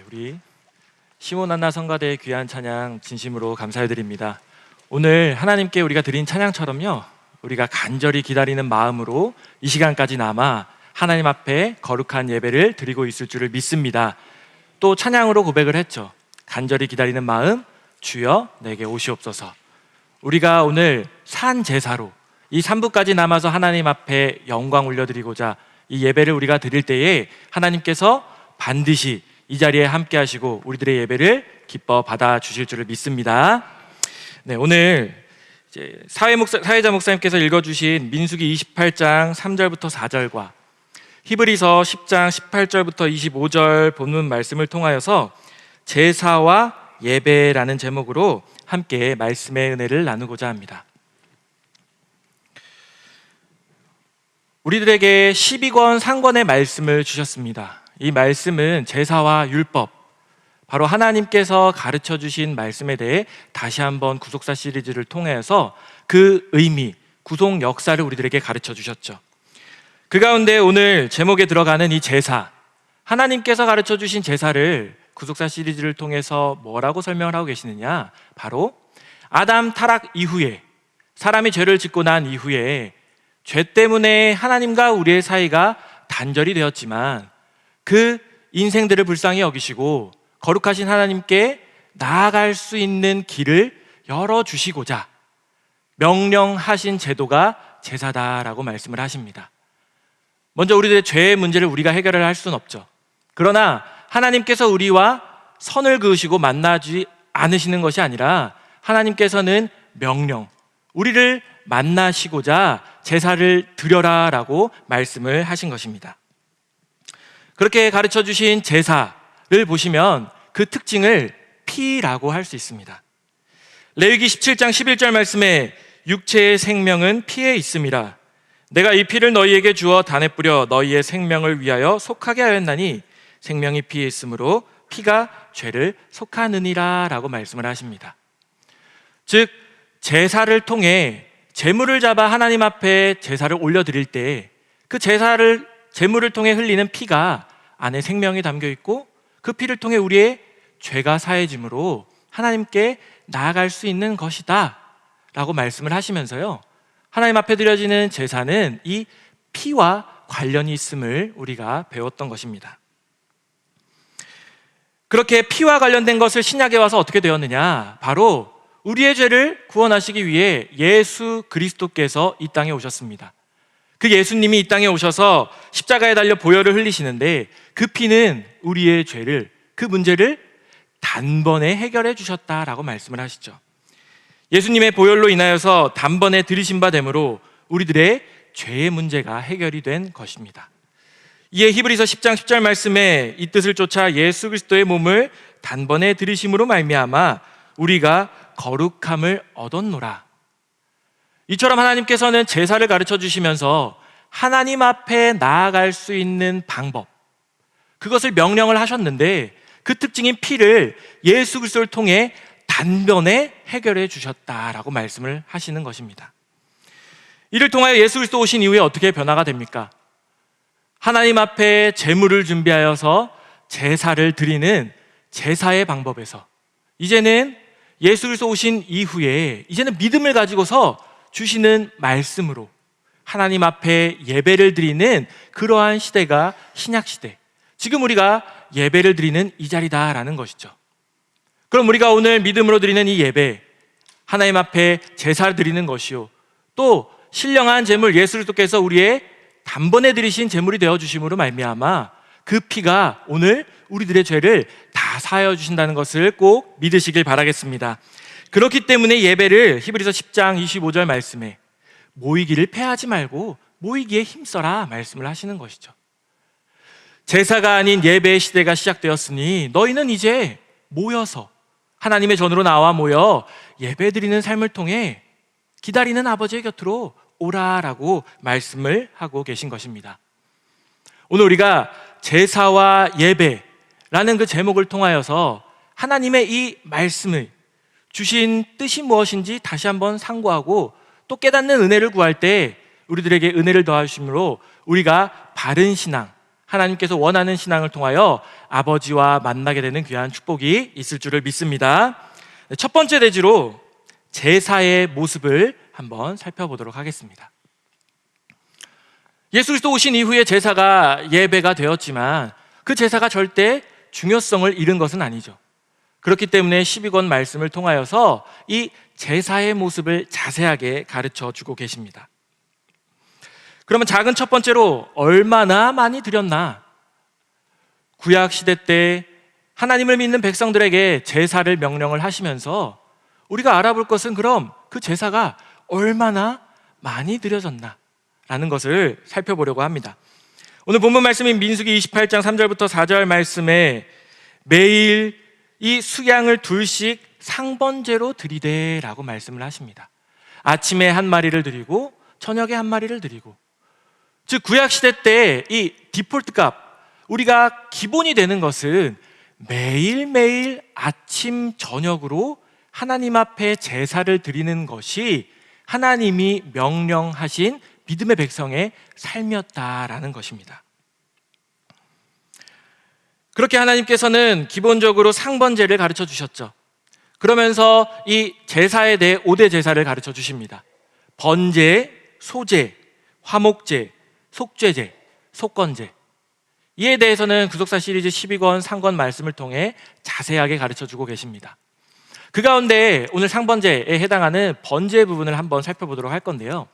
우리 시몬 한나 성가대의 귀한 찬양 진심으로 감사드립니다. 오늘 하나님께 우리가 드린 찬양처럼요, 우리가 간절히 기다리는 마음으로 이 시간까지 남아 하나님 앞에 거룩한 예배를 드리고 있을 줄을 믿습니다. 또 찬양으로 고백을 했죠. 간절히 기다리는 마음, 주여 내게 오시옵소서. 우리가 오늘 산 제사로 이 3부까지 남아서 하나님 앞에 영광 올려드리고자 이 예배를 우리가 드릴 때에 하나님께서 반드시 이 자리에 함께 하시고 우리들의 예배를 기뻐 받아주실 줄을 믿습니다. 네, 오늘 이제 사회자 목사님께서 읽어주신 민수기 28장 3절부터 4절과 히브리서 10장 18절부터 25절 본문 말씀을 통하여서 제사와 예배라는 제목으로 함께 말씀의 은혜를 나누고자 합니다. 우리들에게 12권 상권의 말씀을 주셨습니다. 이 말씀은 제사와 율법, 바로 하나님께서 가르쳐 주신 말씀에 대해 다시 한번 구속사 시리즈를 통해서 그 의미, 구속 역사를 우리들에게 가르쳐 주셨죠. 그 가운데 오늘 제목에 들어가는 이 제사, 하나님께서 가르쳐 주신 제사를 구속사 시리즈를 통해서 뭐라고 설명을 하고 계시느냐, 바로 아담 타락 이후에, 사람이 죄를 짓고 난 이후에 죄 때문에 하나님과 우리의 사이가 단절이 되었지만 그 인생들을 불쌍히 여기시고 거룩하신 하나님께 나아갈 수 있는 길을 열어주시고자 명령하신 제도가 제사다라고 말씀을 하십니다. 먼저 우리들의 죄의 문제를 우리가 해결을 할 수는 없죠. 그러나 하나님께서 우리와 선을 그으시고 만나지 않으시는 것이 아니라 하나님께서는 명령, 우리를 만나시고자 제사를 드려라 라고 말씀을 하신 것입니다. 그렇게 가르쳐 주신 제사를 보시면 그 특징을 피라고 할 수 있습니다. 레위기 17장 11절 말씀에 육체의 생명은 피에 있음이라. 내가 이 피를 너희에게 주어 단에 뿌려 너희의 생명을 위하여 속하게 하였나니 생명이 피에 있으므로 피가 죄를 속하느니라 라고 말씀을 하십니다. 즉 제사를 통해 제물을 잡아 하나님 앞에 제사를 올려드릴 때 그 제물을 통해 흘리는 피가 안에 생명이 담겨 있고 그 피를 통해 우리의 죄가 사해짐으로 하나님께 나아갈 수 있는 것이다 라고 말씀을 하시면서요, 하나님 앞에 드려지는 제사는 이 피와 관련이 있음을 우리가 배웠던 것입니다. 그렇게 피와 관련된 것을 신약에 와서 어떻게 되었느냐, 바로 우리의 죄를 구원하시기 위해 예수 그리스도께서 이 땅에 오셨습니다. 그 예수님이 이 땅에 오셔서 십자가에 달려 보혈을 흘리시는데 그 피는 우리의 죄를, 그 문제를 단번에 해결해 주셨다라고 말씀을 하시죠. 예수님의 보혈로 인하여서 단번에 들이신 바 되므로 우리들의 죄의 문제가 해결이 된 것입니다. 이에 히브리서 10장 10절 말씀에 이 뜻을 쫓아 예수 그리스도의 몸을 단번에 들이심으로 말미암아 우리가 거룩함을 얻었노라. 이처럼 하나님께서는 제사를 가르쳐 주시면서 하나님 앞에 나아갈 수 있는 방법, 그것을 명령을 하셨는데 그 특징인 피를 예수 그리스도를 통해 단번에 해결해 주셨다라고 말씀을 하시는 것입니다. 이를 통하여 예수 그리스도 오신 이후에 어떻게 변화가 됩니까? 하나님 앞에 제물을 준비하여서 제사를 드리는 제사의 방법에서 이제는 예수 그리스도 오신 이후에 이제는 믿음을 가지고서 주시는 말씀으로 하나님 앞에 예배를 드리는 그러한 시대가 신약시대, 지금 우리가 예배를 드리는 이 자리다라는 것이죠. 그럼 우리가 오늘 믿음으로 드리는 이 예배, 하나님 앞에 제사를 드리는 것이요, 또 신령한 제물 예수 그리스도께서 우리의 단번에 드리신 제물이 되어주심으로 말미암아 그 피가 오늘 우리들의 죄를 다 사하여 주신다는 것을 꼭 믿으시길 바라겠습니다. 그렇기 때문에 예배를 히브리서 10장 25절 말씀에 모이기를 패하지 말고 모이기에 힘써라 말씀을 하시는 것이죠. 제사가 아닌 예배의 시대가 시작되었으니 너희는 이제 모여서 하나님의 전으로 나와 모여 예배드리는 삶을 통해 기다리는 아버지의 곁으로 오라라고 말씀을 하고 계신 것입니다. 오늘 우리가 제사와 예배라는 그 제목을 통하여서 하나님의 이 말씀을 주신 뜻이 무엇인지 다시 한번 상고하고 또 깨닫는 은혜를 구할 때 우리들에게 은혜를 더하심으로 우리가 바른 신앙, 하나님께서 원하는 신앙을 통하여 아버지와 만나게 되는 귀한 축복이 있을 줄을 믿습니다. 첫 번째 대지로 제사의 모습을 한번 살펴보도록 하겠습니다. 예수 그리스도 오신 이후에 제사가 예배가 되었지만 그 제사가 절대 중요성을 잃은 것은 아니죠. 그렇기 때문에 12권 말씀을 통하여서 이 제사의 모습을 자세하게 가르쳐 주고 계십니다. 그러면 작은 첫 번째로 얼마나 많이 드렸나? 구약 시대 때 하나님을 믿는 백성들에게 제사를 명령을 하시면서 우리가 알아볼 것은 그럼 그 제사가 얼마나 많이 드려졌나? 라는 것을 살펴보려고 합니다. 오늘 본문 말씀인 민수기 28장 3절부터 4절 말씀에 매일 이 수양을 둘씩 상번제로 드리되라고 말씀을 하십니다. 아침에 한 마리를 드리고 저녁에 한 마리를 드리고, 즉 구약시대 때 이 디폴트 값, 우리가 기본이 되는 것은 매일매일 아침 저녁으로 하나님 앞에 제사를 드리는 것이 하나님이 명령하신 믿음의 백성의 삶이었다라는 것입니다. 그렇게 하나님께서는 기본적으로 상번제를 가르쳐 주셨죠. 그러면서 이 제사에 대해 5대 제사를 가르쳐 주십니다. 번제, 소제, 화목제, 속죄제, 속건제. 이에 대해서는 구속사 시리즈 12권 상권 말씀을 통해 자세하게 가르쳐 주고 계십니다. 그 가운데 오늘 상번제에 해당하는 번제 부분을 한번 살펴보도록 할 건데요.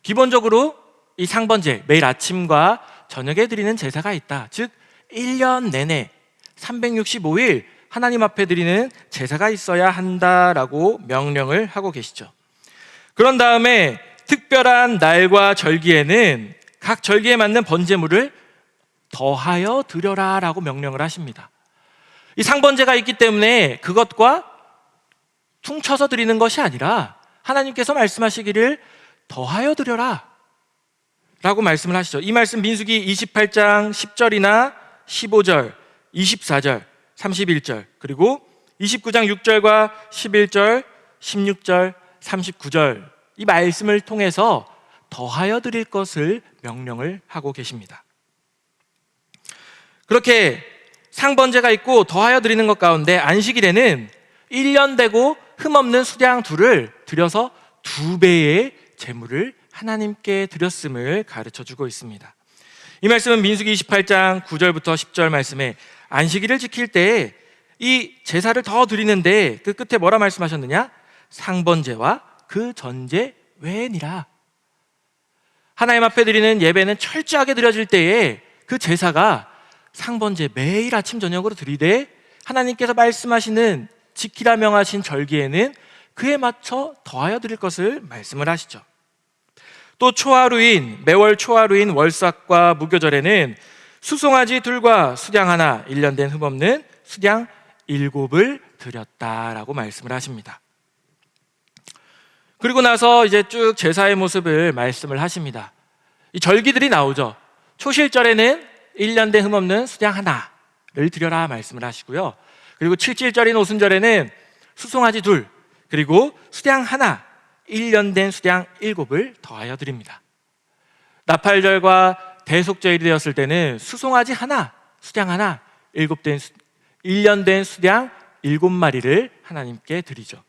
기본적으로 이 상번제, 매일 아침과 저녁에 드리는 제사가 있다. 즉 1년 내내 365일 하나님 앞에 드리는 제사가 있어야 한다라고 명령을 하고 계시죠. 그런 다음에 특별한 날과 절기에는 각 절기에 맞는 번제물을 더하여 드려라 라고 명령을 하십니다. 이 상번제가 있기 때문에 그것과 퉁쳐서 드리는 것이 아니라 하나님께서 말씀하시기를 더하여 드려라 라고 말씀을 하시죠. 이 말씀 민수기 28장 10절이나 15절, 24절, 31절, 그리고 29장 6절과 11절, 16절, 39절 이 말씀을 통해서 더하여 드릴 것을 명령을 하고 계십니다. 그렇게 상번제가 있고 더하여 드리는 것 가운데 안식일에는 1년 되고 흠없는 수양 둘을 드려서 2배의 제물을 하나님께 드렸음을 가르쳐주고 있습니다. 이 말씀은 민수기 28장 9절부터 10절 말씀에 안식일을 지킬 때 이 제사를 더 드리는데 그 끝에 뭐라 말씀하셨느냐? 상번제와 그 전제 외니라. 하나님 앞에 드리는 예배는 철저하게 드려질 때에 그 제사가 상번제 매일 아침 저녁으로 드리되 하나님께서 말씀하시는 지키라 명하신 절기에는 그에 맞춰 더하여 드릴 것을 말씀을 하시죠. 또 초하루인, 매월 초하루인 월삭과 무교절에는 수송아지 둘과 수량 하나, 1년 된 흠없는 수량 7을 드렸다라고 말씀을 하십니다. 그리고 나서 이제 쭉 제사의 모습을 말씀을 하십니다. 이 절기들이 나오죠. 초실절에는 1년 된 흠없는 수량 하나를 드려라 말씀을 하시고요. 그리고 칠칠절인 오순절에는 수송아지 둘, 그리고 수량 하나, 1년 된 수량 7을 더하여 드립니다. 나팔절과 대속절이 되었을 때는 수송아지 하나, 수량 하나, 1년 된 수량 7마리를 하나님께 드리죠.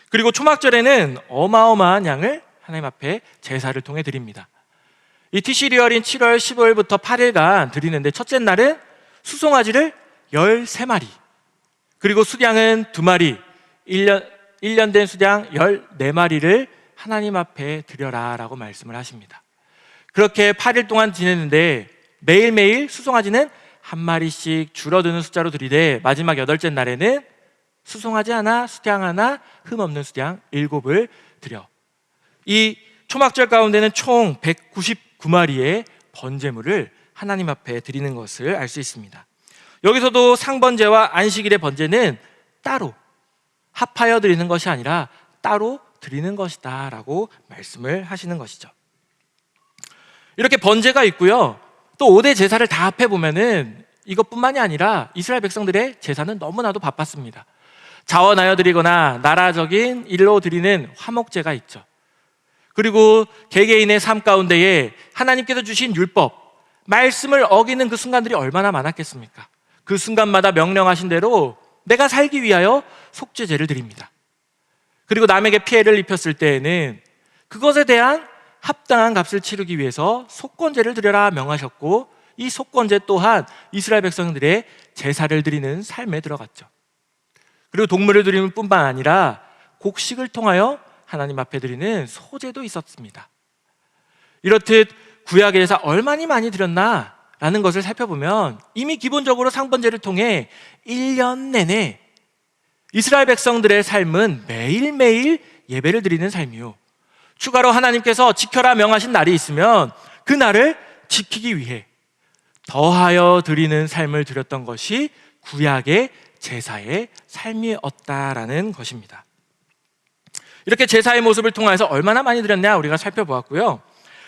그리고 초막절에는 어마어마한 양을 하나님 앞에 제사를 통해 드립니다. 이 티시리얼인 7월 15일부터 8일간 드리는데 첫째 날은 수송아지를 13마리, 그리고 수량은 2마리, 1년 된 수량 14마리를 하나님 앞에 드려라 라고 말씀을 하십니다. 그렇게 8일 동안 지냈는데 매일매일 수송아지는 한 마리씩 줄어드는 숫자로 드리되 마지막 8째 날에는 수송아지 하나, 수량 하나, 흠없는 수량 7을 드려. 이 초막절 가운데는 총 199마리의 번제물을 하나님 앞에 드리는 것을 알 수 있습니다. 여기서도 상번제와 안식일의 번제는 따로 합하여 드리는 것이 아니라 따로 드리는 것이다 라고 말씀을 하시는 것이죠. 이렇게 번제가 있고요. 또 5대 제사를 다 합해보면은 이것뿐만이 아니라 이스라엘 백성들의 제사는 너무나도 바빴습니다. 자원하여 드리거나 나라적인 일로 드리는 화목제가 있죠. 그리고 개개인의 삶 가운데에 하나님께서 주신 율법, 말씀을 어기는 그 순간들이 얼마나 많았겠습니까? 그 순간마다 명령하신 대로 내가 살기 위하여 속죄제를 드립니다. 그리고 남에게 피해를 입혔을 때에는 그것에 대한 합당한 값을 치르기 위해서 속건제를 드려라 명하셨고, 이 속건제 또한 이스라엘 백성들의 제사를 드리는 삶에 들어갔죠. 그리고 동물을 드리는 뿐만 아니라 곡식을 통하여 하나님 앞에 드리는 소제도 있었습니다. 이렇듯 구약의 제사 얼마나 많이 드렸나라는 것을 살펴보면 이미 기본적으로 상번제를 통해 1년 내내 이스라엘 백성들의 삶은 매일매일 예배를 드리는 삶이요, 추가로 하나님께서 지켜라 명하신 날이 있으면 그 날을 지키기 위해 더하여 드리는 삶을 드렸던 것이 구약의 제사의 삶이었다라는 것입니다. 이렇게 제사의 모습을 통해서 얼마나 많이 드렸냐 우리가 살펴보았고요.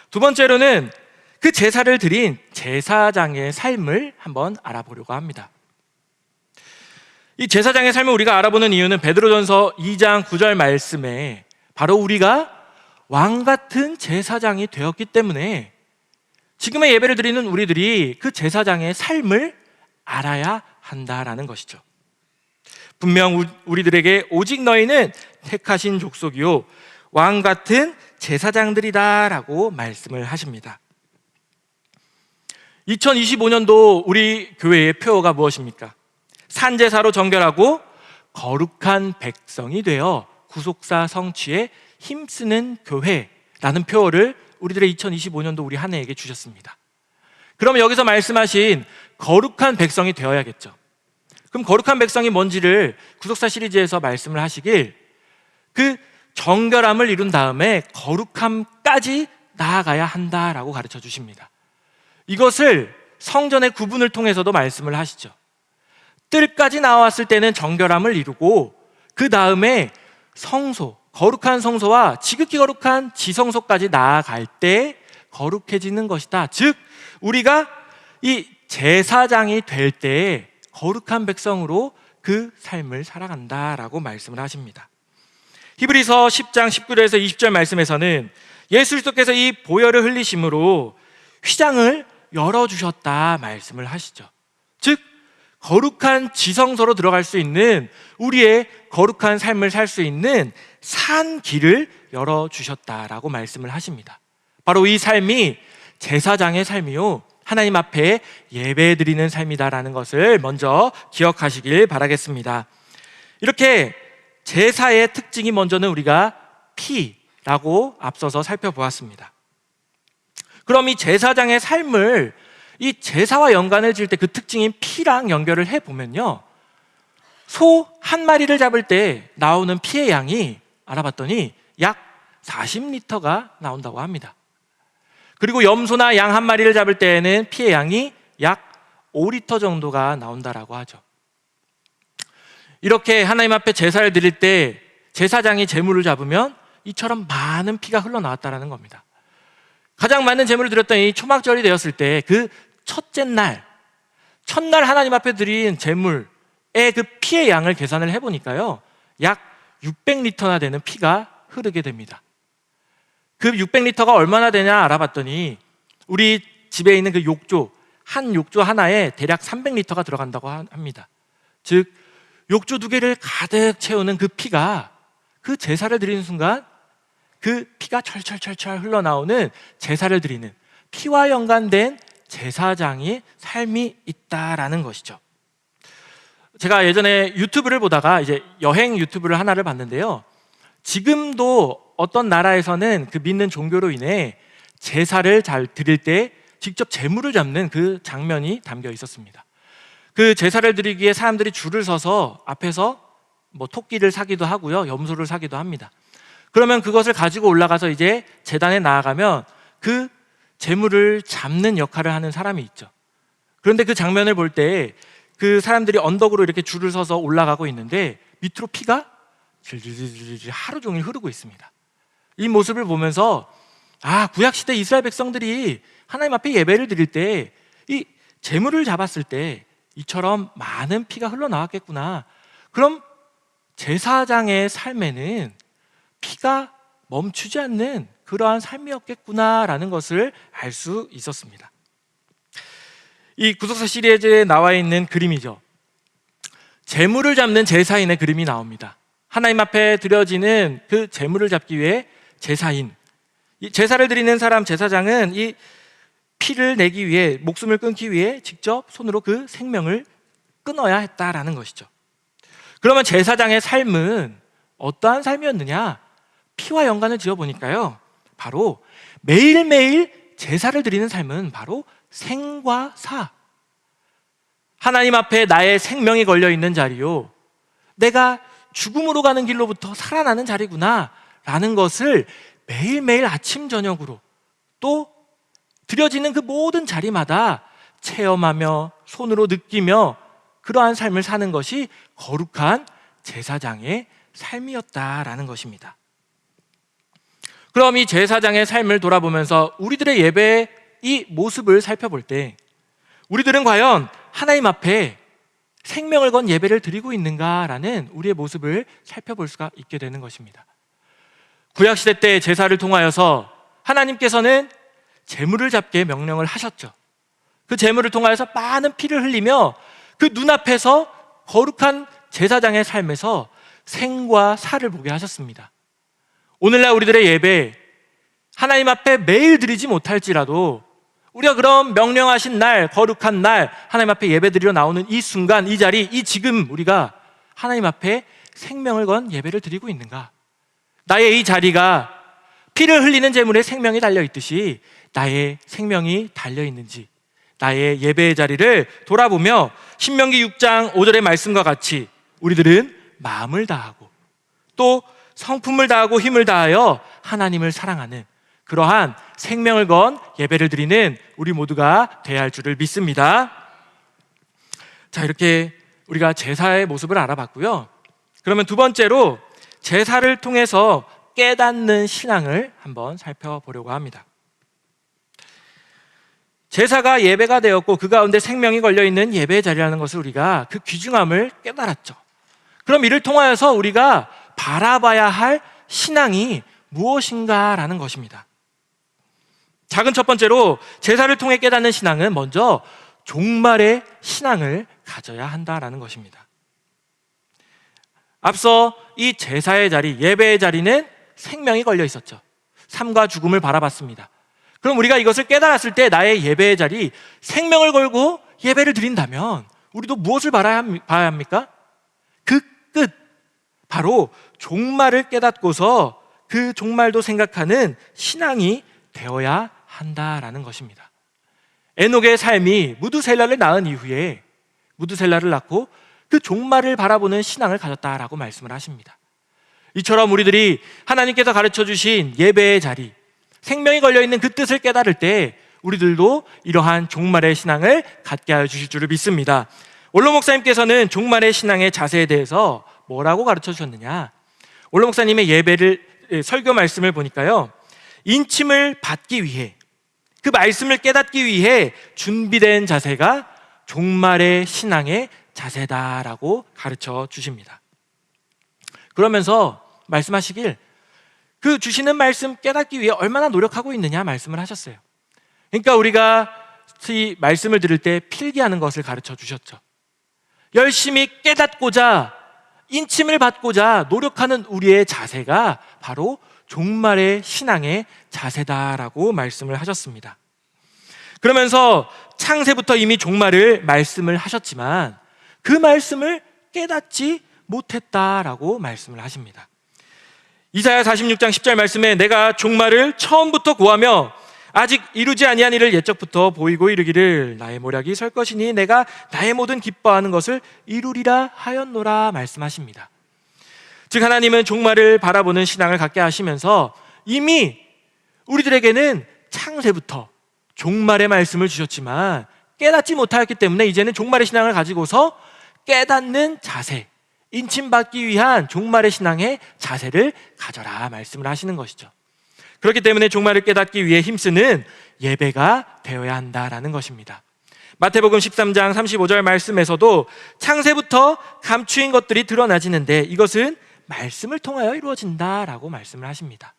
두 번째로는 그 제사를 드린 제사장의 삶을 한번 알아보려고 합니다. 이 제사장의 삶을 우리가 알아보는 이유는 베드로전서 2장 9절 말씀에 바로 우리가 왕 같은 제사장이 되었기 때문에 지금의 예배를 드리는 우리들이 그 제사장의 삶을 알아야 한다라는 것이죠. 분명 우리들에게 오직 너희는 택하신 족속이요 왕 같은 제사장들이다라고 말씀을 하십니다. 2025년도 우리 교회의 표어가 무엇입니까? 산제사로 정결하고 거룩한 백성이 되어 구속사 성취에 힘쓰는 교회라는 표어를 우리들의 2025년도 우리 한 해에게 주셨습니다. 그럼 여기서 말씀하신 거룩한 백성이 되어야겠죠. 그럼 거룩한 백성이 뭔지를 구속사 시리즈에서 말씀을 하시길, 그 정결함을 이룬 다음에 거룩함까지 나아가야 한다라고 가르쳐 주십니다. 이것을 성전의 구분을 통해서도 말씀을 하시죠. 뜰까지 나왔을 때는 정결함을 이루고 그 다음에 성소, 거룩한 성소와 지극히 거룩한 지성소까지 나아갈 때 거룩해지는 것이다. 즉 우리가 이 제사장이 될 때 거룩한 백성으로 그 삶을 살아간다라고 말씀을 하십니다. 히브리서 10장 19절에서 20절 말씀에서는 예수 그리스도께서 이 보혈을 흘리심으로 휘장을 열어주셨다 말씀을 하시죠. 즉 거룩한 지성소로 들어갈 수 있는, 우리의 거룩한 삶을 살 수 있는 산 길을 열어주셨다라고 말씀을 하십니다. 바로 이 삶이 제사장의 삶이요 하나님 앞에 예배드리는 삶이다라는 것을 먼저 기억하시길 바라겠습니다. 이렇게 제사의 특징이 먼저는 우리가 피라고 앞서서 살펴보았습니다. 그럼 이 제사장의 삶을 이 제사와 연관을 지을 때 그 특징인 피랑 연결을 해보면요, 소 한 마리를 잡을 때 나오는 피의 양이 알아봤더니 약 40리터가 나온다고 합니다. 그리고 염소나 양 한 마리를 잡을 때에는 피의 양이 약 5리터 정도가 나온다라고 하죠. 이렇게 하나님 앞에 제사를 드릴 때 제사장이 제물을 잡으면 이처럼 많은 피가 흘러나왔다는 겁니다. 가장 많은 제물을 드렸던 이 초막절이 되었을 때 그 첫째 날, 첫날 하나님 앞에 드린 제물의 그 피의 양을 계산을 해보니까요 약 600리터나 되는 피가 흐르게 됩니다. 그 600리터가 얼마나 되냐 알아봤더니 우리 집에 있는 그 욕조, 한 욕조 하나에 대략 300리터가 들어간다고 합니다. 즉 욕조 2개를 가득 채우는 그 피가, 그 제사를 드리는 순간 그 피가 철철철철 흘러나오는 제사를 드리는 피와 연관된 제사장의 삶이 있다라는 것이죠. 제가 예전에 유튜브를 보다가 이제 여행 유튜브를 하나를 봤는데요, 지금도 어떤 나라에서는 그 믿는 종교로 인해 제사를 잘 드릴 때 직접 제물을 잡는 그 장면이 담겨 있었습니다. 그 제사를 드리기에 사람들이 줄을 서서 앞에서 뭐 토끼를 사기도 하고요, 염소를 사기도 합니다. 그러면 그것을 가지고 올라가서 이제 제단에 나아가면 그 제물을 잡는 역할을 하는 사람이 있죠. 그런데 그 장면을 볼 때 그 사람들이 언덕으로 이렇게 줄을 서서 올라가고 있는데 밑으로 피가 질질질질 하루 종일 흐르고 있습니다. 이 모습을 보면서 구약시대 이스라엘 백성들이 하나님 앞에 예배를 드릴 때 이 제물을 잡았을 때 이처럼 많은 피가 흘러나왔겠구나. 그럼 제사장의 삶에는 피가 멈추지 않는 그러한 삶이었겠구나라는 것을 알 수 있었습니다. 이 구속사 시리즈에 나와 있는 그림이죠. 제물을 잡는 제사인의 그림이 나옵니다. 하나님 앞에 드려지는 그 제물을 잡기 위해 제사인, 이 제사를 드리는 사람 제사장은 이 피를 내기 위해, 목숨을 끊기 위해 직접 손으로 그 생명을 끊어야 했다라는 것이죠. 그러면 제사장의 삶은 어떠한 삶이었느냐? 피와 연관을 지어보니까요, 바로 매일매일 제사를 드리는 삶은 바로 생과 사, 하나님 앞에 나의 생명이 걸려있는 자리요, 내가 죽음으로 가는 길로부터 살아나는 자리구나 라는 것을 매일매일 아침 저녁으로, 또 드려지는 그 모든 자리마다 체험하며 손으로 느끼며 그러한 삶을 사는 것이 거룩한 제사장의 삶이었다라는 것입니다. 그럼 이 제사장의 삶을 돌아보면서 우리들의 예배의 이 모습을 살펴볼 때, 우리들은 과연 하나님 앞에 생명을 건 예배를 드리고 있는가라는 우리의 모습을 살펴볼 수가 있게 되는 것입니다. 구약시대 때 제사를 통하여서 하나님께서는 제물을 잡게 명령을 하셨죠. 그 제물을 통하여서 많은 피를 흘리며 그 눈앞에서 거룩한 제사장의 삶에서 생과 사를 보게 하셨습니다. 오늘날 우리들의 예배, 하나님 앞에 매일 드리지 못할지라도 우리가 그럼 명령하신 날, 거룩한 날 하나님 앞에 예배 드리러 나오는 이 순간, 이 자리, 이 지금 우리가 하나님 앞에 생명을 건 예배를 드리고 있는가? 나의 이 자리가 피를 흘리는 제물에 생명이 달려있듯이 나의 생명이 달려있는지, 나의 예배의 자리를 돌아보며 신명기 6장 5절의 말씀과 같이 우리들은 마음을 다하고 또 성품을 다하고 힘을 다하여 하나님을 사랑하는 그러한 생명을 건 예배를 드리는 우리 모두가 되어야 할 줄을 믿습니다. 자, 이렇게 우리가 제사의 모습을 알아봤고요. 그러면 두 번째로 제사를 통해서 깨닫는 신앙을 한번 살펴보려고 합니다. 제사가 예배가 되었고 그 가운데 생명이 걸려있는 예배의 자리라는 것을 우리가 그 귀중함을 깨달았죠. 그럼 이를 통하여서 우리가 바라봐야 할 신앙이 무엇인가라는 것입니다. 작은 첫 번째로 제사를 통해 깨닫는 신앙은 먼저 종말의 신앙을 가져야 한다라는 것입니다. 앞서 이 제사의 자리, 예배의 자리는 생명이 걸려 있었죠. 삶과 죽음을 바라봤습니다. 그럼 우리가 이것을 깨달았을 때 나의 예배의 자리, 생명을 걸고 예배를 드린다면 우리도 무엇을 봐야 합니까? 그 끝, 바로 종말을 깨닫고서 그 종말도 생각하는 신앙이 되어야 한다라는 것입니다. 에녹의 삶이 무두셀라를 낳은 이후에 무두셀라를 낳고 그 종말을 바라보는 신앙을 가졌다라고 말씀을 하십니다. 이처럼 우리들이 하나님께서 가르쳐 주신 예배의 자리, 생명이 걸려있는 그 뜻을 깨달을 때 우리들도 이러한 종말의 신앙을 갖게 하여 주실 줄을 믿습니다. 원로 목사님께서는 종말의 신앙의 자세에 대해서 뭐라고 가르쳐 주셨느냐? 원로 목사님의 설교 말씀을 보니까요, 인침을 받기 위해, 그 말씀을 깨닫기 위해 준비된 자세가 종말의 신앙의 자세다라고 가르쳐 주십니다. 그러면서 말씀하시길, 그 주시는 말씀 깨닫기 위해 얼마나 노력하고 있느냐 말씀을 하셨어요. 그러니까 우리가 이 말씀을 들을 때 필기하는 것을 가르쳐 주셨죠. 열심히 깨닫고자, 인침을 받고자 노력하는 우리의 자세가 바로 종말의 신앙의 자세다라고 말씀을 하셨습니다. 그러면서 창세부터 이미 종말을 말씀을 하셨지만 그 말씀을 깨닫지 못했다라고 말씀을 하십니다. 이사야 46장 10절 말씀에 내가 종말을 처음부터 고하며 아직 이루지 아니한 일을 옛적부터 보이고 이르기를 나의 모략이 설 것이니 내가 나의 모든 기뻐하는 것을 이루리라 하였노라 말씀하십니다. 즉 하나님은 종말을 바라보는 신앙을 갖게 하시면서 이미 우리들에게는 창세부터 종말의 말씀을 주셨지만 깨닫지 못하였기 때문에 이제는 종말의 신앙을 가지고서 깨닫는 자세, 인침받기 위한 종말의 신앙의 자세를 가져라 말씀을 하시는 것이죠. 그렇기 때문에 종말을 깨닫기 위해 힘쓰는 예배가 되어야 한다라는 것입니다. 마태복음 13장 35절 말씀에서도 창세부터 감추인 것들이 드러나지는데 이것은 말씀을 통하여 이루어진다라고 말씀을 하십니다.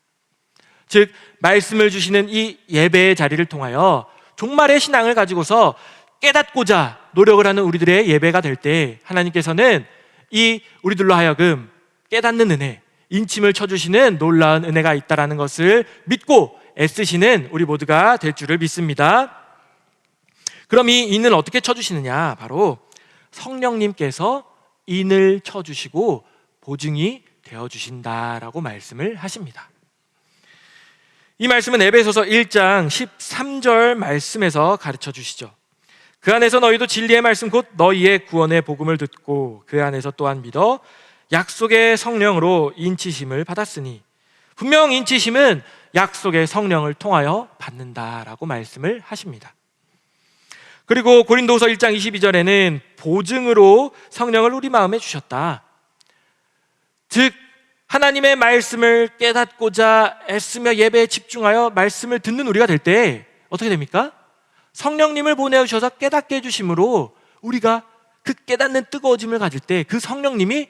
즉 말씀을 주시는 이 예배의 자리를 통하여 종말의 신앙을 가지고서 깨닫고자 노력을 하는 우리들의 예배가 될 때 하나님께서는 이 우리들로 하여금 깨닫는 은혜, 인침을 쳐주시는 놀라운 은혜가 있다는 것을 믿고 애쓰시는 우리 모두가 될 줄을 믿습니다. 그럼 이 인을 어떻게 쳐주시느냐? 바로 성령님께서 인을 쳐주시고 보증이 되어주신다라고 말씀을 하십니다. 이 말씀은 에베소서 1장 13절 말씀에서 가르쳐 주시죠. 그 안에서 너희도 진리의 말씀 곧 너희의 구원의 복음을 듣고 그 안에서 또한 믿어 약속의 성령으로 인치심을 받았으니, 분명 인치심은 약속의 성령을 통하여 받는다라고 말씀을 하십니다. 그리고 고린도후서 1장 22절에는 보증으로 성령을 우리 마음에 주셨다. 즉 하나님의 말씀을 깨닫고자 애쓰며 예배에 집중하여 말씀을 듣는 우리가 될 때 어떻게 됩니까? 성령님을 보내주셔서 깨닫게 해주심으로 우리가 그 깨닫는 뜨거워짐을 가질 때 그 성령님이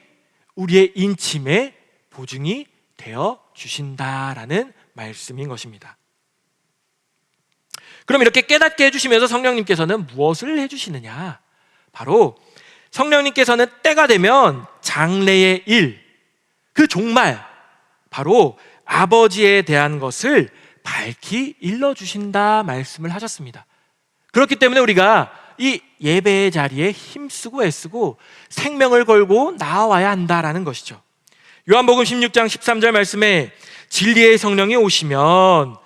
우리의 인침에 보증이 되어 주신다라는 말씀인 것입니다. 그럼 이렇게 깨닫게 해주시면서 성령님께서는 무엇을 해주시느냐? 바로 성령님께서는 때가 되면 장래의 일, 그 종말, 바로 아버지에 대한 것을 밝히 일러주신다 말씀을 하셨습니다. 그렇기 때문에 우리가 이 예배의 자리에 힘쓰고 애쓰고 생명을 걸고 나와야 한다라는 것이죠. 요한복음 16장 13절 말씀에 진리의 성령이 오시면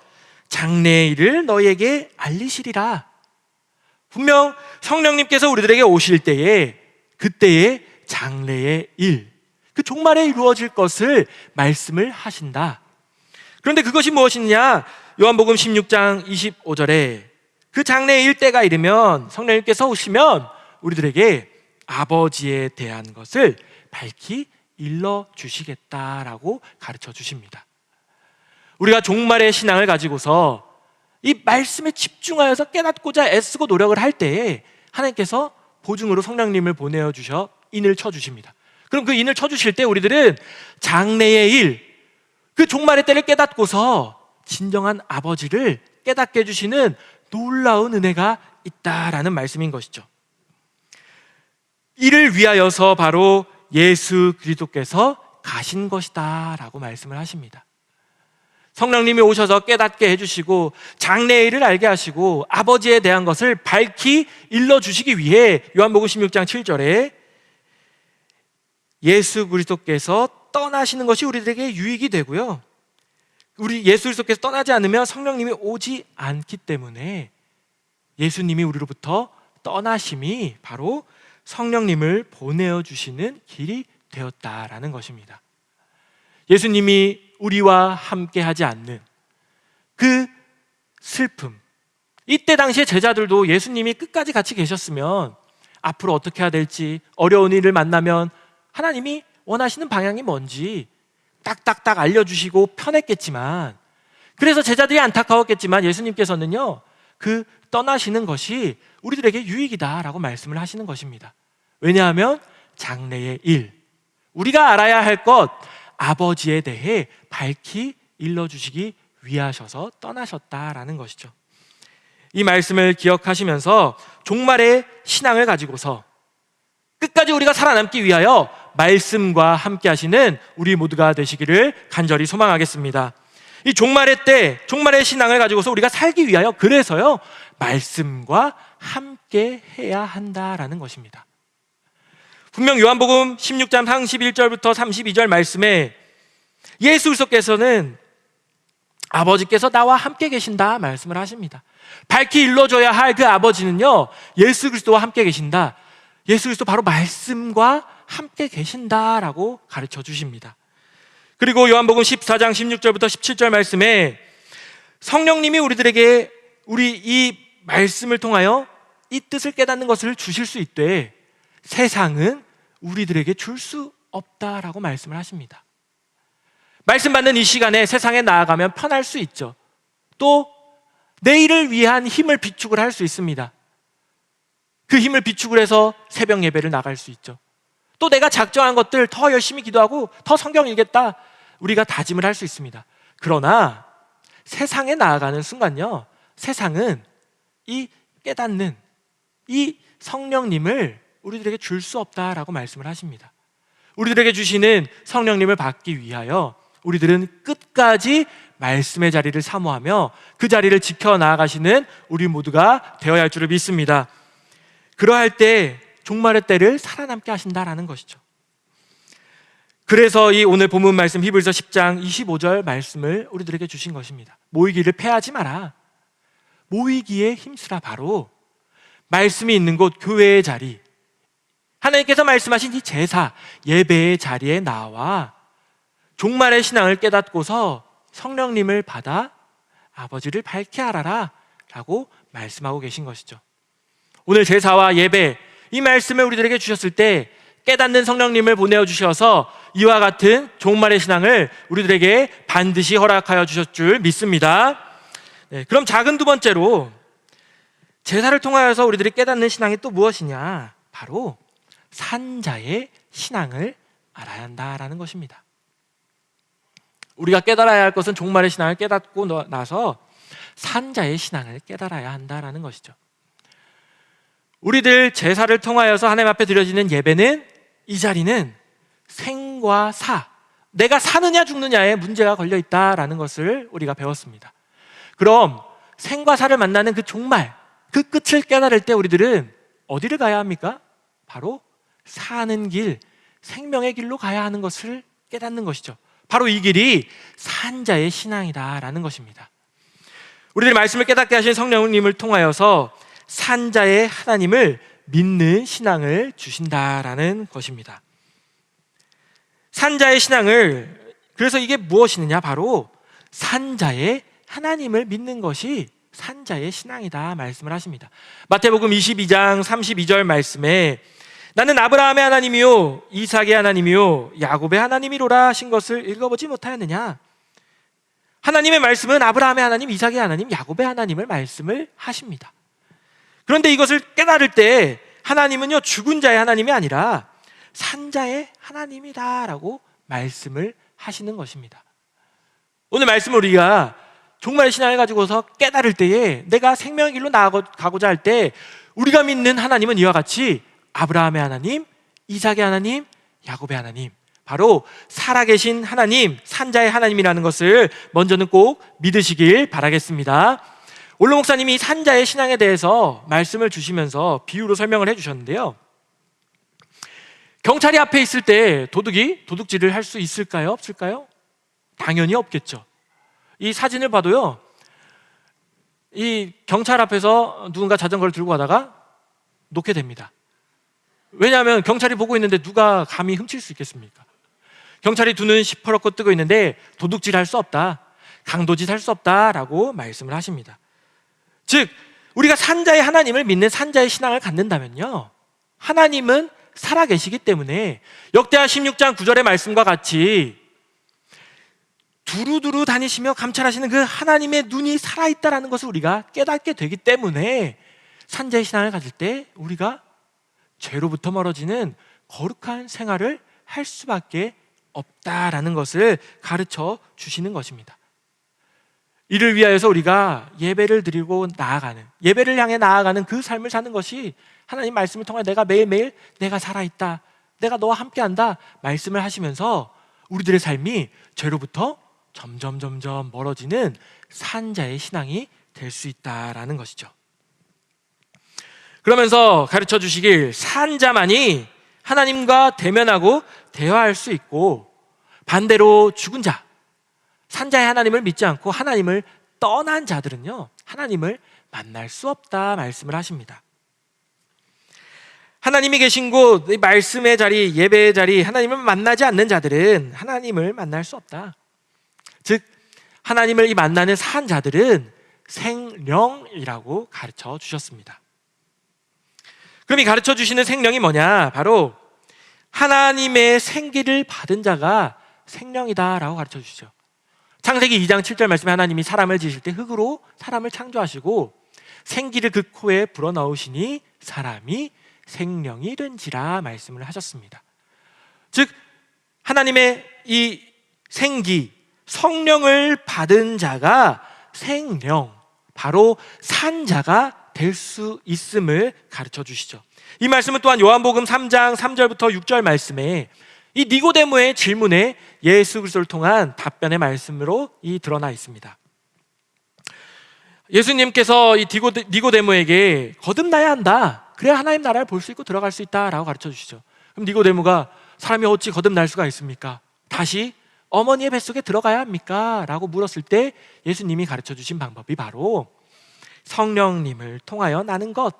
장래의 일을 너희에게 알리시리라. 분명 성령님께서 우리들에게 오실 때에 그때의 장래의 일, 그 종말에 이루어질 것을 말씀을 하신다. 그런데 그것이 무엇이냐? 요한복음 16장 25절에 그 장래의 일 때가 이르면 성령님께서 오시면 우리들에게 아버지에 대한 것을 밝히 일러주시겠다라고 가르쳐 주십니다. 우리가 종말의 신앙을 가지고서 이 말씀에 집중하여서 깨닫고자 애쓰고 노력을 할 때에 하나님께서 보증으로 성령님을 보내어 주셔 인을 쳐주십니다. 그럼 그 인을 쳐주실 때 우리들은 장래의 일, 그 종말의 때를 깨닫고서 진정한 아버지를 깨닫게 해주시는 놀라운 은혜가 있다라는 말씀인 것이죠. 이를 위하여서 바로 예수 그리스도께서 가신 것이다 라고 말씀을 하십니다. 성령님이 오셔서 깨닫게 해주시고 장래의 일을 알게 하시고 아버지에 대한 것을 밝히 일러주시기 위해 요한복음 16장 7절에 예수 그리스도께서 떠나시는 것이 우리들에게 유익이 되고요, 우리 예수 그리스도께서 떠나지 않으면 성령님이 오지 않기 때문에 예수님이 우리로부터 떠나심이 바로 성령님을 보내어 주시는 길이 되었다라는 것입니다. 예수님이 우리와 함께 하지 않는 그 슬픔, 이때 당시에 제자들도 예수님이 끝까지 같이 계셨으면 앞으로 어떻게 해야 될지, 어려운 일을 만나면 하나님이 원하시는 방향이 뭔지 딱딱딱 알려주시고 편했겠지만, 그래서 제자들이 안타까웠겠지만 예수님께서는요 그 떠나시는 것이 우리들에게 유익이다라고 말씀을 하시는 것입니다. 왜냐하면 장래의 일, 우리가 알아야 할 것, 아버지에 대해 밝히 일러주시기 위하셔서 떠나셨다라는 것이죠. 이 말씀을 기억하시면서 종말의 신앙을 가지고서 끝까지 우리가 살아남기 위하여 말씀과 함께 하시는 우리 모두가 되시기를 간절히 소망하겠습니다. 이 종말의 때, 종말의 신앙을 가지고서 우리가 살기 위하여 그래서요 말씀과 함께 해야 한다라는 것입니다. 분명 요한복음 16장 31절부터 32절 말씀에 예수 그리스도께서는 아버지께서 나와 함께 계신다 말씀을 하십니다. 밝히 일러줘야 할 그 아버지는요 예수 그리스도와 함께 계신다, 예수 그리스도 바로 말씀과 함께 계신다라고 가르쳐 주십니다. 그리고 요한복음 14장 16절부터 17절 말씀에 성령님이 우리들에게 우리 이 말씀을 통하여 이 뜻을 깨닫는 것을 주실 수 있되 세상은 우리들에게 줄 수 없다라고 말씀을 하십니다. 말씀 받는 이 시간에 세상에 나아가면 편할 수 있죠. 또 내일을 위한 힘을 비축을 할 수 있습니다. 그 힘을 비축을 해서 새벽 예배를 나갈 수 있죠. 또 내가 작정한 것들 더 열심히 기도하고 더 성경 읽겠다, 우리가 다짐을 할 수 있습니다. 그러나 세상에 나아가는 순간요 세상은 이 깨닫는 이 성령님을 우리들에게 줄 수 없다라고 말씀을 하십니다. 우리들에게 주시는 성령님을 받기 위하여 우리들은 끝까지 말씀의 자리를 사모하며 그 자리를 지켜나가시는 우리 모두가 되어야 할 줄을 믿습니다. 그러할 때 종말의 때를 살아남게 하신다라는 것이죠. 그래서 이 오늘 본문 말씀 히브리서 10장 25절 말씀을 우리들에게 주신 것입니다. 모이기를 패하지 마라. 모이기에 힘쓰라. 바로 말씀이 있는 곳 교회의 자리, 하나님께서 말씀하신 이 제사, 예배의 자리에 나와 종말의 신앙을 깨닫고서 성령님을 받아 아버지를 밝게 알아라 라고 말씀하고 계신 것이죠. 오늘 제사와 예배, 이 말씀을 우리들에게 주셨을 때 깨닫는 성령님을 보내주셔서 이와 같은 종말의 신앙을 우리들에게 반드시 허락하여 주셨을 줄 믿습니다. 그럼 작은 두 번째로 제사를 통하여서 우리들이 깨닫는 신앙이 또 무엇이냐? 바로 산자의 신앙을 알아야 한다라는 것입니다. 우리가 깨달아야 할 것은 종말의 신앙을 깨닫고 나서 산자의 신앙을 깨달아야 한다라는 것이죠. 우리들 제사를 통하여서 하나님 앞에 드려지는 예배는, 이 자리는 생과 사, 내가 사느냐 죽느냐에 문제가 걸려 있다라는 것을 우리가 배웠습니다. 그럼 생과 사를 만나는 그 종말, 그 끝을 깨달을 때 우리들은 어디를 가야 합니까? 바로 사는 길, 생명의 길로 가야 하는 것을 깨닫는 것이죠. 바로 이 길이 산자의 신앙이다라는 것입니다. 우리들이 말씀을 깨닫게 하신 성령님을 통하여서 산자의 하나님을 믿는 신앙을 주신다라는 것입니다. 산자의 신앙을, 그래서 이게 무엇이느냐? 바로 산자의 하나님을 믿는 것이 산자의 신앙이다 말씀을 하십니다. 마태복음 22장 32절 말씀에 나는 아브라함의 하나님이요 이삭의 하나님이요 야곱의 하나님이로라 하신 것을 읽어보지 못하였느냐? 하나님의 말씀은 아브라함의 하나님, 이삭의 하나님, 야곱의 하나님을 말씀을 하십니다. 그런데 이것을 깨달을 때 하나님은요 죽은 자의 하나님이 아니라 산자의 하나님이다라고 말씀을 하시는 것입니다. 오늘 말씀을 우리가 종말의 신앙을 가지고서 깨달을 때에, 내가 생명의 길로 나아가고자 할 때 우리가 믿는 하나님은 이와 같이 아브라함의 하나님, 이삭의 하나님, 야곱의 하나님, 바로 살아계신 하나님, 산자의 하나님이라는 것을 먼저는 꼭 믿으시길 바라겠습니다. 올로 목사님이 산자의 신앙에 대해서 말씀을 주시면서 비유로 설명을 해주셨는데요, 경찰이 앞에 있을 때 도둑이 도둑질을 할 수 있을까요? 없을까요? 당연히 없겠죠. 이 사진을 봐도요, 이 경찰 앞에서 누군가 자전거를 들고 가다가 놓게 됩니다. 왜냐하면 경찰이 보고 있는데 누가 감히 훔칠 수 있겠습니까? 경찰이 두 눈 시퍼렇고 뜨고 있는데 도둑질 할 수 없다, 강도짓 할 수 없다라고 말씀을 하십니다. 즉 우리가 산자의 하나님을 믿는 산자의 신앙을 갖는다면요, 하나님은 살아계시기 때문에 역대하 16장 9절의 말씀과 같이 두루두루 다니시며 감찰하시는 그 하나님의 눈이 살아있다는 것을 우리가 깨닫게 되기 때문에 산자의 신앙을 가질 때 우리가 죄로부터 멀어지는 거룩한 생활을 할 수밖에 없다라는 것을 가르쳐 주시는 것입니다. 이를 위하여서 우리가 예배를 드리고 나아가는, 예배를 향해 나아가는 그 삶을 사는 것이 하나님 말씀을 통해 내가 매일매일 내가 살아있다, 내가 너와 함께한다 말씀을 하시면서 우리들의 삶이 죄로부터 점점 멀어지는 산자의 신앙이 될 수 있다라는 것이죠. 그러면서 가르쳐 주시길, 산자만이 하나님과 대면하고 대화할 수 있고, 반대로 죽은 자, 산자의 하나님을 믿지 않고 하나님을 떠난 자들은요 하나님을 만날 수 없다 말씀을 하십니다. 하나님이 계신 곳, 말씀의 자리, 예배의 자리, 하나님을 만나지 않는 자들은 하나님을 만날 수 없다. 즉 하나님을 만나는 산 자들은 생령이라고 가르쳐 주셨습니다. 그럼 이 가르쳐 주시는 생령이 뭐냐? 바로 하나님의 생기를 받은 자가 생령이다라고 가르쳐 주시죠. 창세기 2장 7절 말씀에 하나님이 사람을 지으실 때 흙으로 사람을 창조하시고 생기를 그 코에 불어넣으시니 사람이 생령이 된지라 말씀을 하셨습니다. 즉 하나님의 이 생기, 성령을 받은 자가 생령, 바로 산자가 될 수 있음을 가르쳐 주시죠. 이 말씀은 또한 요한복음 3장 3절부터 6절 말씀에 이 니고데모의 질문에 예수 그리스도를 통한 답변의 말씀으로 드러나 있습니다. 예수님께서 이 니고데모에게 거듭나야 한다, 그래야 하나님 나라를 볼 수 있고 들어갈 수 있다라고 가르쳐 주시죠. 그럼 니고데모가 사람이 어찌 거듭날 수가 있습니까? 다시 어머니의 뱃속에 들어가야 합니까? 라고 물었을 때 예수님이 가르쳐 주신 방법이 바로 성령님을 통하여 나는 것,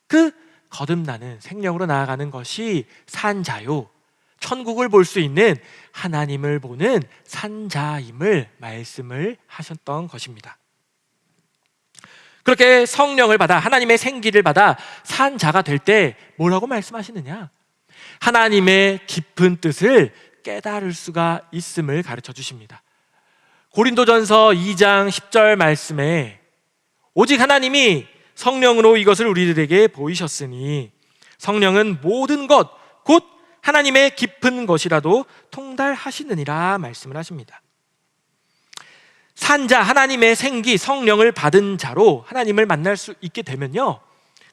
그 거듭나는 생명으로 나아가는 것이 산자요, 천국을 볼 수 있는 하나님을 보는 산자임을 말씀을 하셨던 것입니다. 그렇게 성령을 받아 하나님의 생기를 받아 산자가 될 때 뭐라고 말씀하시느냐? 하나님의 깊은 뜻을 깨달을 수가 있음을 가르쳐 주십니다. 고린도전서 2장 10절 말씀에 오직 하나님이 성령으로 이것을 우리들에게 보이셨으니 성령은 모든 것 곧 하나님의 깊은 것이라도 통달하시느니라 말씀을 하십니다. 산자, 하나님의 생기, 성령을 받은 자로 하나님을 만날 수 있게 되면요,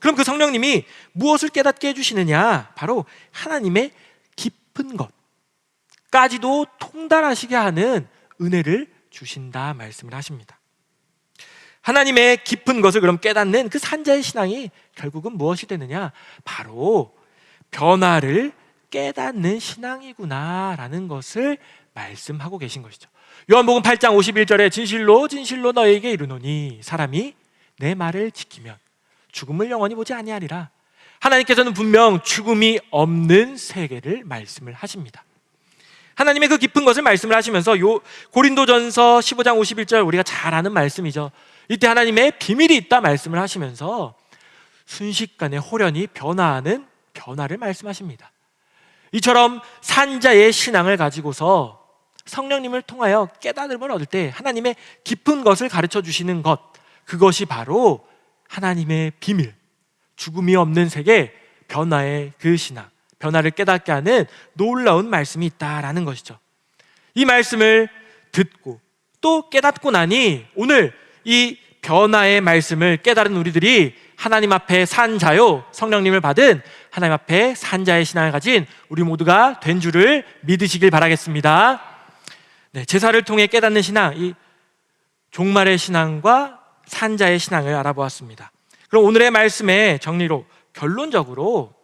그럼 그 성령님이 무엇을 깨닫게 해주시느냐? 바로 하나님의 깊은 것까지도 통달하시게 하는 은혜를 주신다 말씀을 하십니다. 하나님의 깊은 것을 그럼 깨닫는 그 산자의 신앙이 결국은 무엇이 되느냐? 바로 변화를 깨닫는 신앙이구나라는 것을 말씀하고 계신 것이죠. 요한복음 8장 51절에 진실로 진실로 너에게 이르노니 사람이 내 말을 지키면 죽음을 영원히 보지 아니하리라. 하나님께서는 분명 죽음이 없는 세계를 말씀을 하십니다. 하나님의 그 깊은 것을 말씀을 하시면서 고린도전서 15장 51절 우리가 잘 아는 말씀이죠. 이때 하나님의 비밀이 있다 말씀을 하시면서 순식간에 호련히 변화하는 변화를 말씀하십니다. 이처럼 산자의 신앙을 가지고서 성령님을 통하여 깨달음을 얻을 때 하나님의 깊은 것을 가르쳐 주시는 것, 그것이 바로 하나님의 비밀, 죽음이 없는 세계, 변화의 그 신앙, 변화를 깨닫게 하는 놀라운 말씀이 있다라는 것이죠. 이 말씀을 듣고 또 깨닫고 나니 오늘 이 변화의 말씀을 깨달은 우리들이 하나님 앞에 산자요, 성령님을 받은 하나님 앞에 산자의 신앙을 가진 우리 모두가 된 줄을 믿으시길 바라겠습니다. 네, 제사를 통해 깨닫는 신앙, 이 종말의 신앙과 산자의 신앙을 알아보았습니다. 그럼 오늘의 말씀의 정리로 결론적으로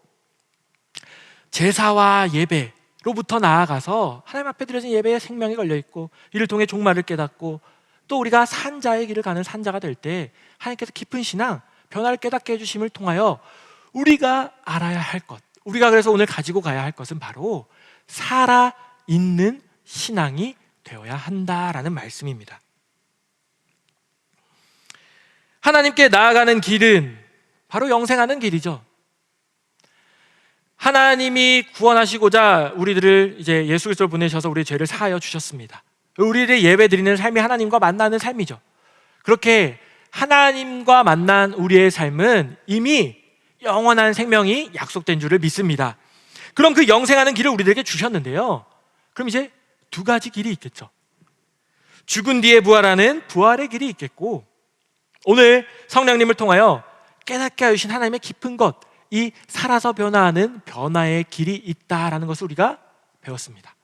제사와 예배로부터 나아가서 하나님 앞에 드려진 예배에 생명이 걸려있고 이를 통해 종말을 깨닫고 또 우리가 산자의 길을 가는 산자가 될 때 하나님께서 깊은 신앙, 변화를 깨닫게 해주심을 통하여 우리가 알아야 할 것, 우리가 그래서 오늘 가지고 가야 할 것은 바로 살아있는 신앙이 되어야 한다라는 말씀입니다. 하나님께 나아가는 길은 바로 영생하는 길이죠. 하나님이 구원하시고자 우리들을 이제 예수 그리스도를 보내셔서 우리의 죄를 사하여 주셨습니다. 우리를 예배드리는 삶이 하나님과 만나는 삶이죠. 그렇게 하나님과 만난 우리의 삶은 이미 영원한 생명이 약속된 줄을 믿습니다. 그럼 그 영생하는 길을 우리들에게 주셨는데요, 그럼 이제 두 가지 길이 있겠죠. 죽은 뒤에 부활하는 부활의 길이 있겠고, 오늘 성령님을 통하여 깨닫게 하신 하나님의 깊은 것, 이 살아서 변화하는 변화의 길이 있다라는 것을 우리가 배웠습니다.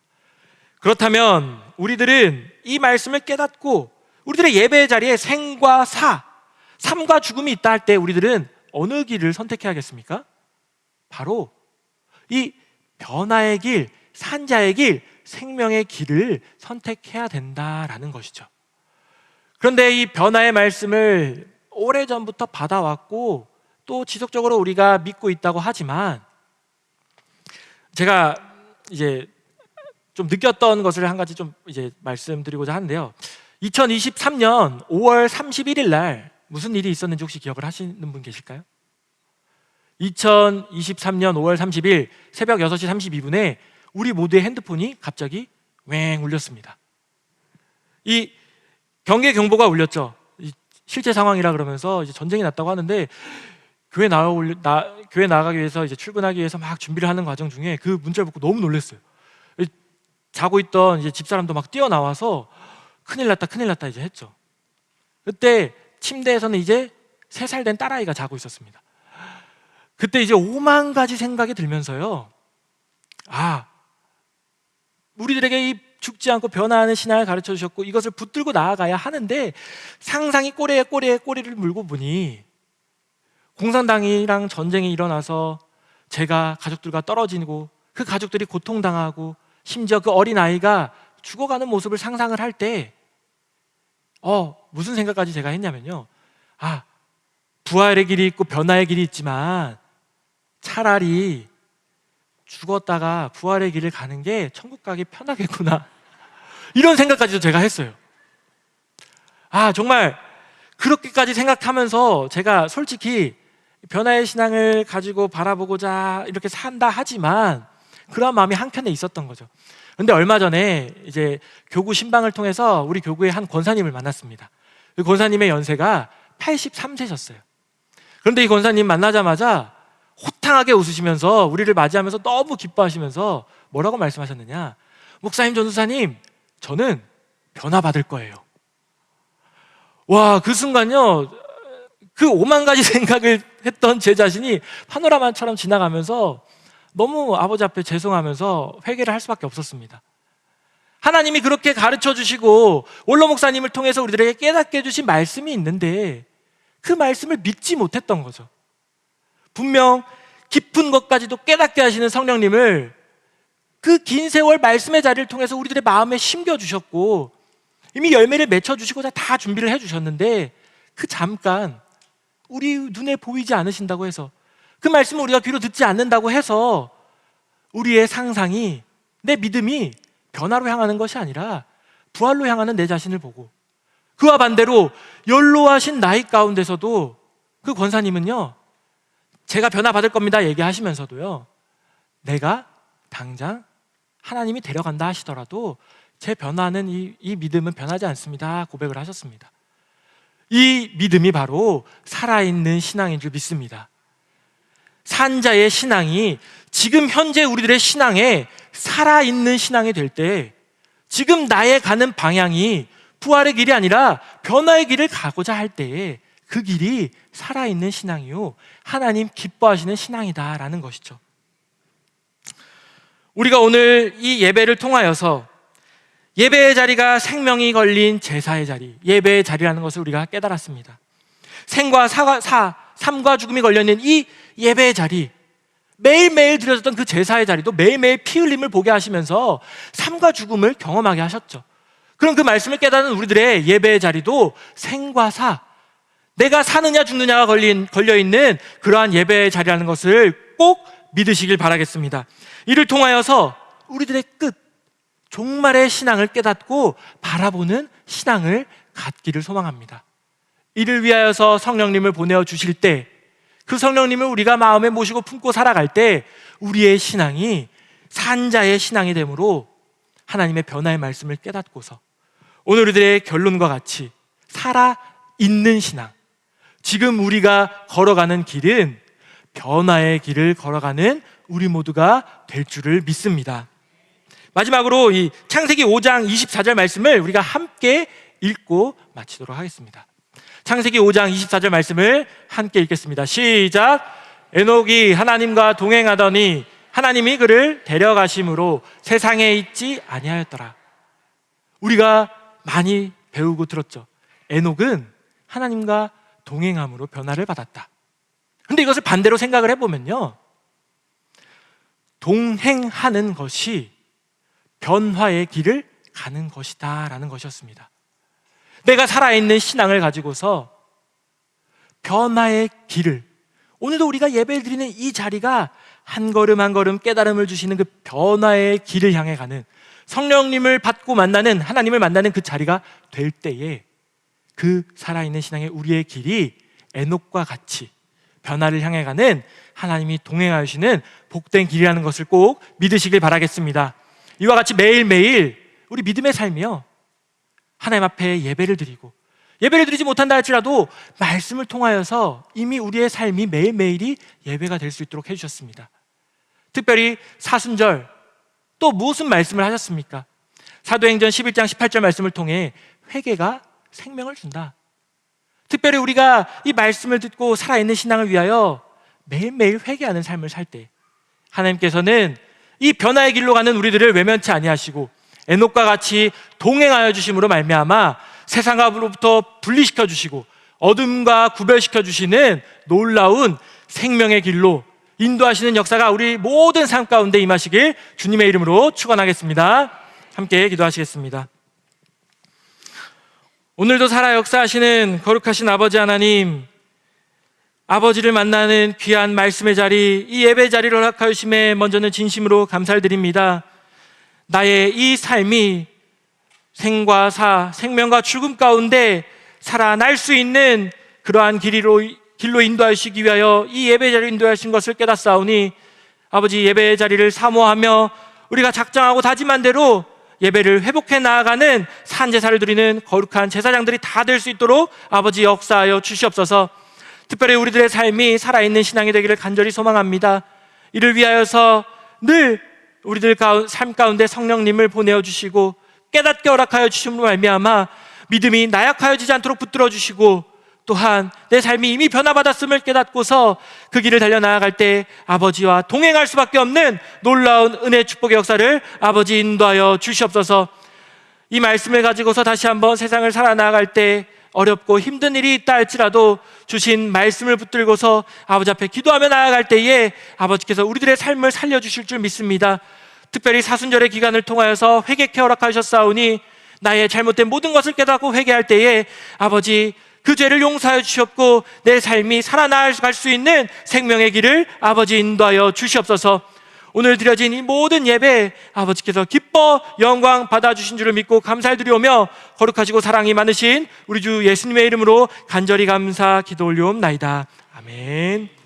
그렇다면 우리들은 이 말씀을 깨닫고 우리들의 예배의 자리에 생과 사, 삶과 죽음이 있다 할 때 우리들은 어느 길을 선택해야겠습니까? 바로 이 변화의 길, 산자의 길, 생명의 길을 선택해야 된다라는 것이죠. 그런데 이 변화의 말씀을 오래전부터 받아왔고 또 지속적으로 우리가 믿고 있다고 하지만, 제가 이제 좀 느꼈던 것을 한 가지 좀 이제 말씀드리고자 하는데요. 2023년 5월 31일 날 무슨 일이 있었는지 혹시 기억을 하시는 분 계실까요? 2023년 5월 30일 새벽 6시 32분에 우리 모두의 핸드폰이 갑자기 웽 울렸습니다. 이 경계 경보가 울렸죠. 실제 상황이라 그러면서 이제 전쟁이 났다고 하는데 교회 나가기 위해서 이제 출근하기 위해서 막 준비를 하는 과정 중에 그 문자를 보고 너무 놀랐어요. 자고 있던 이제 집사람도 막 뛰어나와서 큰일 났다 이제 했죠. 그때 침대에서는 이제 3살 된 딸아이가 자고 있었습니다. 그때 이제 5만 가지 생각이 들면서요, 우리들에게 이 죽지 않고 변화하는 신앙을 가르쳐 주셨고 이것을 붙들고 나아가야 하는데, 상상이 꼬리에 꼬리를 물고 보니 공산당이랑 전쟁이 일어나서 제가 가족들과 떨어지고 그 가족들이 고통당하고 심지어 그 어린아이가 죽어가는 모습을 상상을 할 때 무슨 생각까지 제가 했냐면요, 부활의 길이 있고 변화의 길이 있지만 차라리 죽었다가 부활의 길을 가는 게 천국 가기 편하겠구나, 이런 생각까지도 제가 했어요. 정말 그렇게까지 생각하면서 제가 솔직히 변화의 신앙을 가지고 바라보고자 이렇게 산다 하지만 그런 마음이 한켠에 있었던 거죠. 근데 얼마 전에 이제 교구 신방을 통해서 우리 교구의 한 권사님을 만났습니다. 그 권사님의 연세가 83세셨어요. 그런데 이 권사님 만나자마자 호탕하게 웃으시면서 우리를 맞이하면서 너무 기뻐하시면서 뭐라고 말씀하셨느냐, 목사님, 전도사님, 저는 변화 받을 거예요. 와, 그 순간요, 그 5만 가지 생각을 했던 제 자신이 파노라마처럼 지나가면서 너무 아버지 앞에 죄송하면서 회개를 할 수밖에 없었습니다. 하나님이 그렇게 가르쳐 주시고 원로 목사님을 통해서 우리들에게 깨닫게 해주신 말씀이 있는데 그 말씀을 믿지 못했던 거죠. 분명 깊은 것까지도 깨닫게 하시는 성령님을 그 긴 세월 말씀의 자리를 통해서 우리들의 마음에 심겨주셨고 이미 열매를 맺혀주시고자 다 준비를 해주셨는데, 그 잠깐 우리 눈에 보이지 않으신다고 해서, 그 말씀을 우리가 귀로 듣지 않는다고 해서 우리의 상상이, 내 믿음이 변화로 향하는 것이 아니라 부활로 향하는 내 자신을 보고, 그와 반대로 연로하신 나이 가운데서도 그 권사님은요, 제가 변화 받을 겁니다 얘기하시면서도요, 내가 당장 하나님이 데려간다 하시더라도 제 변화는 이 믿음은 변하지 않습니다 고백을 하셨습니다. 이 믿음이 바로 살아있는 신앙인 줄 믿습니다. 산자의 신앙이 지금 현재 우리들의 신앙에 살아있는 신앙이 될 때, 지금 나의 가는 방향이 부활의 길이 아니라 변화의 길을 가고자 할 때에 그 길이 살아있는 신앙이요, 하나님 기뻐하시는 신앙이다라는 것이죠. 우리가 오늘 이 예배를 통하여서 예배의 자리가 생명이 걸린 제사의 자리, 예배의 자리라는 것을 우리가 깨달았습니다. 생과 삶과 죽음이 걸려있는 이 예배의 자리, 매일매일 드려졌던 그 제사의 자리도 매일매일 피 흘림을 보게 하시면서 삶과 죽음을 경험하게 하셨죠. 그럼 그 말씀을 깨닫는 우리들의 예배의 자리도 생과 내가 사느냐 죽느냐가 걸려있는 그러한 예배의 자리라는 것을 꼭 믿으시길 바라겠습니다. 이를 통하여서 우리들의 끝, 종말의 신앙을 깨닫고 바라보는 신앙을 갖기를 소망합니다. 이를 위하여서 성령님을 보내어 주실 때, 그 성령님을 우리가 마음에 모시고 품고 살아갈 때 우리의 신앙이 산자의 신앙이 되므로 하나님의 변화의 말씀을 깨닫고서 오늘 우리들의 결론과 같이 살아있는 신앙, 지금 우리가 걸어가는 길은 변화의 길을 걸어가는 우리 모두가 될 줄을 믿습니다. 마지막으로 이 창세기 5장 24절 말씀을 우리가 함께 읽고 마치도록 하겠습니다. 창세기 5장 24절 말씀을 함께 읽겠습니다. 시작. 에녹이 하나님과 동행하더니 하나님이 그를 데려가심으로 세상에 있지 아니하였더라. 우리가 많이 배우고 들었죠. 에녹은 하나님과 동행함으로 변화를 받았다. 근데 이것을 반대로 생각을 해보면요, 동행하는 것이 변화의 길을 가는 것이다 라는 것이었습니다. 내가 살아있는 신앙을 가지고서 변화의 길을, 오늘도 우리가 예배를 드리는 이 자리가 한 걸음 한 걸음 깨달음을 주시는 그 변화의 길을 향해 가는, 성령님을 받고 만나는, 하나님을 만나는 그 자리가 될 때에 그 살아있는 신앙의 우리의 길이 에녹과 같이 변화를 향해 가는 하나님이 동행하시는 복된 길이라는 것을 꼭 믿으시길 바라겠습니다. 이와 같이 매일매일 우리 믿음의 삶이요, 하나님 앞에 예배를 드리고, 예배를 드리지 못한다 할지라도 말씀을 통하여서 이미 우리의 삶이 매일매일이 예배가 될 수 있도록 해주셨습니다. 특별히 사순절 또 무슨 말씀을 하셨습니까? 사도행전 11장 18절 말씀을 통해 회개가 생명을 준다. 특별히 우리가 이 말씀을 듣고 살아있는 신앙을 위하여 매일매일 회개하는 삶을 살 때 하나님께서는 이 변화의 길로 가는 우리들을 외면치 아니하시고 에녹과 같이 동행하여 주심으로 말미암아 세상으로부터 분리시켜 주시고 어둠과 구별시켜 주시는 놀라운 생명의 길로 인도하시는 역사가 우리 모든 삶 가운데 임하시길 주님의 이름으로 축원하겠습니다. 함께 기도하시겠습니다. 오늘도 살아 역사하시는 거룩하신 아버지 하나님, 아버지를 만나는 귀한 말씀의 자리, 이 예배 자리를 허락하여 주심에 먼저는 진심으로 감사를 드립니다. 나의 이 삶이 생과 사, 생명과 죽음 가운데 살아날 수 있는 그러한 길로 인도하시기 위하여 이 예배 자리를 인도하신 것을 깨닫사오니 아버지, 예배 자리를 사모하며 우리가 작정하고 다짐한 대로 예배를 회복해 나아가는 산제사를 드리는 거룩한 제사장들이 다 될 수 있도록 아버지 역사하여 주시옵소서. 특별히 우리들의 삶이 살아있는 신앙이 되기를 간절히 소망합니다. 이를 위하여서 늘 우리들 삶 가운데 성령님을 보내어 주시고 깨닫게 허락하여 주심으로 말미암아 믿음이 나약하여지지 않도록 붙들어 주시고, 또한 내 삶이 이미 변화받았음을 깨닫고서 그 길을 달려나아갈 때 아버지와 동행할 수밖에 없는 놀라운 은혜 축복의 역사를 아버지 인도하여 주시옵소서. 이 말씀을 가지고서 다시 한번 세상을 살아나갈 때 어렵고 힘든 일이 있다 할지라도 주신 말씀을 붙들고서 아버지 앞에 기도하며 나아갈 때에 아버지께서 우리들의 삶을 살려주실 줄 믿습니다. 특별히 사순절의 기간을 통하여서 회개케 허락하셨사오니 나의 잘못된 모든 것을 깨닫고 회개할 때에 아버지 그 죄를 용서하여 주셨고 내 삶이 살아나갈 수 있는 생명의 길을 아버지 인도하여 주시옵소서. 오늘 드려진 이 모든 예배 아버지께서 기뻐 영광 받아주신 줄을 믿고 감사를 드리오며 거룩하시고 사랑이 많으신 우리 주 예수님의 이름으로 간절히 감사 기도 올리옵나이다. 아멘.